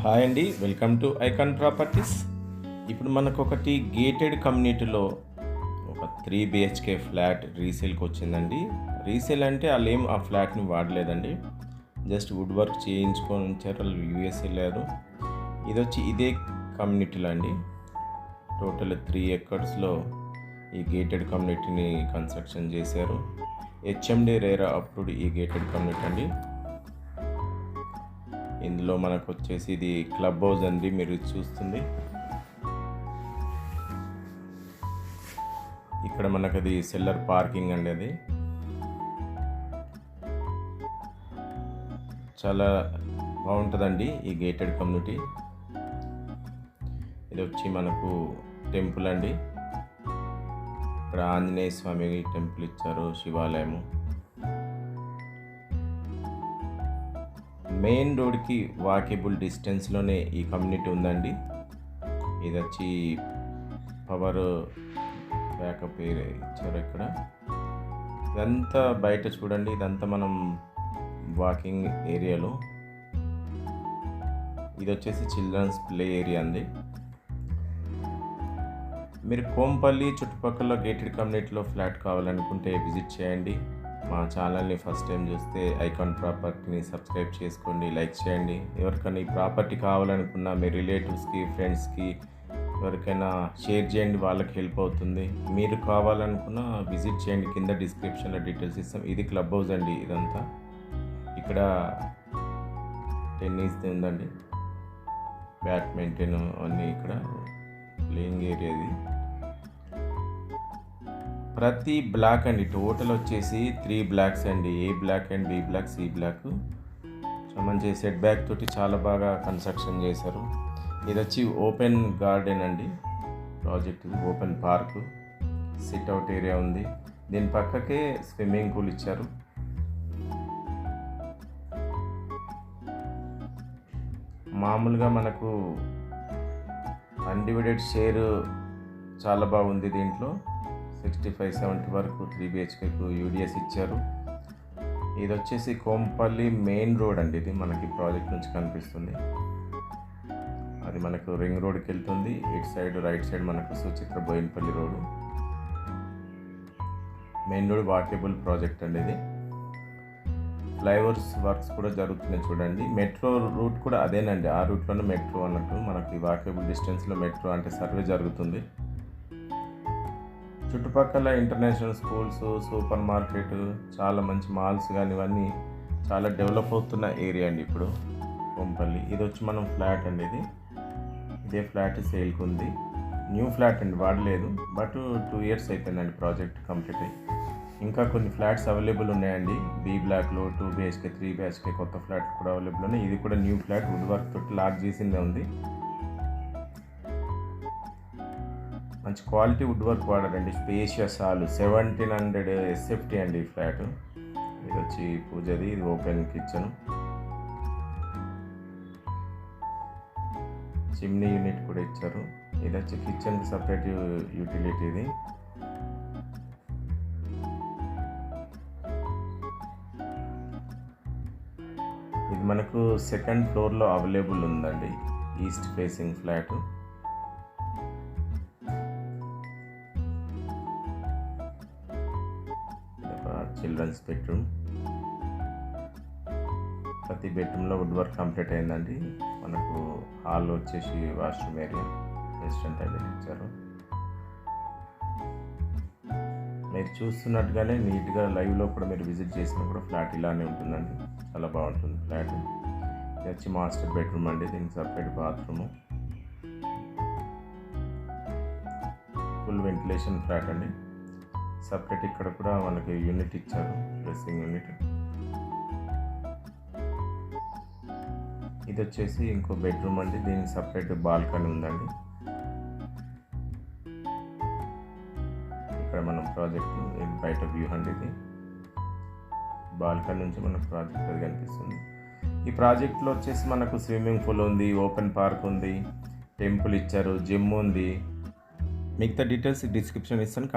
Hi అండి, welcome to icon properties. ఇప్పుడు మనకు ఒకటి గేటెడ్ కమ్యూనిటీలో ఒక 3 BHK ఫ్లాట్ రీసేల్కి వచ్చిందండి. రీసేల్ అంటే వాళ్ళు ఆ ఫ్లాట్ని వాడలేదండి, జస్ట్ వుడ్ వర్క్ చేయించుకొని ఉంచారు. వాళ్ళు యూఎస్ వెళ్ళారు. ఇది వచ్చి ఇదే కమ్యూనిటీలో అండి. టోటల్ 3 ఎకర్స్లో ఈ గేటెడ్ కమ్యూనిటీని కన్స్ట్రక్షన్ చేశారు. హెచ్ఎండి రేరా అప్రూవ్డ్ ఈ గేటెడ్ కమ్యూనిటీ అండి. ఇందులో మనకు వచ్చేసి ఇది క్లబ్ హౌస్ అండి, మీరు చూస్తుంది. ఇక్కడ మనకు అది సెల్లర్ పార్కింగ్ అండి. అది చాలా బాగుంటుందండి ఈ గేటెడ్ కమ్యూనిటీ. ఇది వచ్చి మనకు టెంపుల్ అండి. ఇక్కడ ఆంజనేయ స్వామి టెంపుల్ ఇచ్చారు, శివాలయము. మెయిన్ రోడ్కి వాకేబుల్ డిస్టెన్స్లోనే ఈ కమ్యూనిటీ ఉందండి. ఇది వచ్చి పవర్ బ్యాకప్ ఇచ్చారు ఇక్కడ. ఇదంతా బయట చూడండి, ఇదంతా మనం వాకింగ్ ఏరియాలో. ఇది వచ్చేసి చిల్డ్రన్స్ ప్లే ఏరియా అండి. మీరు కోంపల్లి చుట్టుపక్కల గేటెడ్ కమ్యూనిటీలో ఫ్లాట్ కావాలనుకుంటే విజిట్ చేయండి. మా ఛానల్ని ఫస్ట్ టైం చూస్తే ఐకాన్ ప్రాపర్టీని సబ్స్క్రైబ్ చేసుకోండి, లైక్ చేయండి. ఎవరికైనా ఈ ప్రాపర్టీ కావాలనుకున్నా మీ రిలేటివ్స్కి, ఫ్రెండ్స్కి ఎవరికైనా షేర్ చేయండి, వాళ్ళకి హెల్ప్ అవుతుంది. మీరు కావాలనుకున్నా విజిట్ చేయండి, కింద డిస్క్రిప్షన్లో డీటెయిల్స్ ఇస్తాం. ఇది క్లబ్ హౌస్ అండి. ఇదంతా ఇక్కడ టెన్నిస్ది ఉందండి, బ్యాడ్మింటన్ అన్నీ ఇక్కడ ప్లేయింగ్ ఏరియా. ఇది ప్రతి బ్లాక్ అండి, టోటల్ వచ్చేసి 3 బ్లాక్స్ అండి. A block and B block, C block. మంచి సెట్ బ్యాక్ తోటి చాలా బాగా కన్స్ట్రక్షన్ చేశారు. ఇది వచ్చి ఓపెన్ గార్డెన్ అండి ప్రాజెక్ట్. ఇది open park, sit out area ఉంది. దీని పక్కకే స్విమ్మింగ్ పూల్ ఇచ్చారు. మామూలుగా మనకు అన్డివైడెడ్ షేర్ చాలా బాగుంది. దీంట్లో 65-70 వరకు 3 BHKకు యూడిఎస్ ఇచ్చారు. ఇది వచ్చేసి కోంపల్లి మెయిన్ రోడ్ అండి. ఇది మనకి ప్రాజెక్ట్ నుంచి కనిపిస్తుంది. అది మనకు రింగ్ రోడ్కి వెళ్తుంది. ఇటు సైడ్ రైట్ సైడ్ మనకు Suchitra Boinpally road. Main road walkable project అండి. ఇది ఫ్లైఓవర్స్ వర్క్స్ కూడా జరుగుతున్నాయి చూడండి. మెట్రో రూట్ కూడా అదేనండి, ఆ రూట్లోనే మెట్రో అన్నట్టు. మనకి వాకేబుల్ డిస్టెన్స్లో మెట్రో అంటే సర్వే జరుగుతుంది. చుట్టుపక్కల ఇంటర్నేషనల్ స్కూల్స్, సూపర్ మార్కెట్, చాలా మంచి మాల్స్ కానీ ఇవన్నీ చాలా డెవలప్ అవుతున్న ఏరియా అండి ఇప్పుడు కోంపల్లి. ఇది వచ్చి మనం ఫ్లాట్ అండి. ఇదే ఫ్లాట్ సేల్కి ఉంది. న్యూ ఫ్లాట్ అండి, వాడలేదు. బట్ 2 ఇయర్స్ అయిపోయిందండి ప్రాజెక్ట్ కంప్లీట్ అయ్యి. ఇంకా కొన్ని ఫ్లాట్స్ అవైలబుల్ ఉన్నాయండి. బి బ్లాక్లో 2 BHK, 3 BHK కొత్త ఫ్లాట్లు కూడా అవైలబుల్ ఉన్నాయి. ఇది కూడా న్యూ ఫ్లాట్, వుడ్ వర్క్ తోటి లాక్ చేసిందే ఉంది. మంచి క్వాలిటీ వుడ్ వర్క్ వాడారండి. స్పేషియస్ హాల్, 1700 SFT అండి ఈ ఫ్లాట్. ఇది వచ్చి పూజది. ఇది ఓపెన్ కిచెన్, చిమ్నీ యూనిట్ కూడా ఇచ్చారు. ఇది వచ్చి కిచెన్కి సపరేట్ యూటిలిటీ. ఇది మనకు 2nd ఫ్లోర్లో అవైలబుల్ ఉందండి, east facing flat. Children's bedroom. ప్రతి బెడ్రూమ్లో వుడ్ వర్క్ కంప్లీట్ అయిందండి. మనకు హాల్ వచ్చేసి వాష్రూమ్ ఏరియా, వెస్ట్రన్ టాయిలెట్ ఇచ్చారు. మీరు చూస్తున్నట్టుగానే నీట్గా లైవ్లో కూడా మీరు విజిట్ చేసినా కూడా ఫ్లాట్ ఇలానే ఉంటుందండి. చాలా బాగుంటుంది ఫ్లాట్. ఇది వచ్చి మాస్టర్ బెడ్రూమ్ అండి. దీనికి separate bathroom, full ventilation flat అండి. సపరేట్ ఇక్కడ కూడా మనకి యూనిట్ ఇచ్చారు, డ్రెస్సింగ్ యూనిట్. ఇది వచ్చేసి ఇంకో బెడ్రూమ్ అండి. దీనికి సపరేట్ బాల్కనీ ఉందండి. ఇక్కడ మనం ప్రాజెక్ట్ బయట వ్యూ అండి. ఇది బాల్కనీ నుంచి మనకు ప్రాజెక్ట్ అది కనిపిస్తుంది. ఈ ప్రాజెక్ట్లో వచ్చేసి మనకు స్విమ్మింగ్ పూల్ ఉంది, ఓపెన్ పార్క్ ఉంది, టెంపుల్ ఇచ్చారు, జిమ్ ఉంది. మిగతా డీటెయిల్స్ డిస్క్రిప్షన్ ఇస్తాను.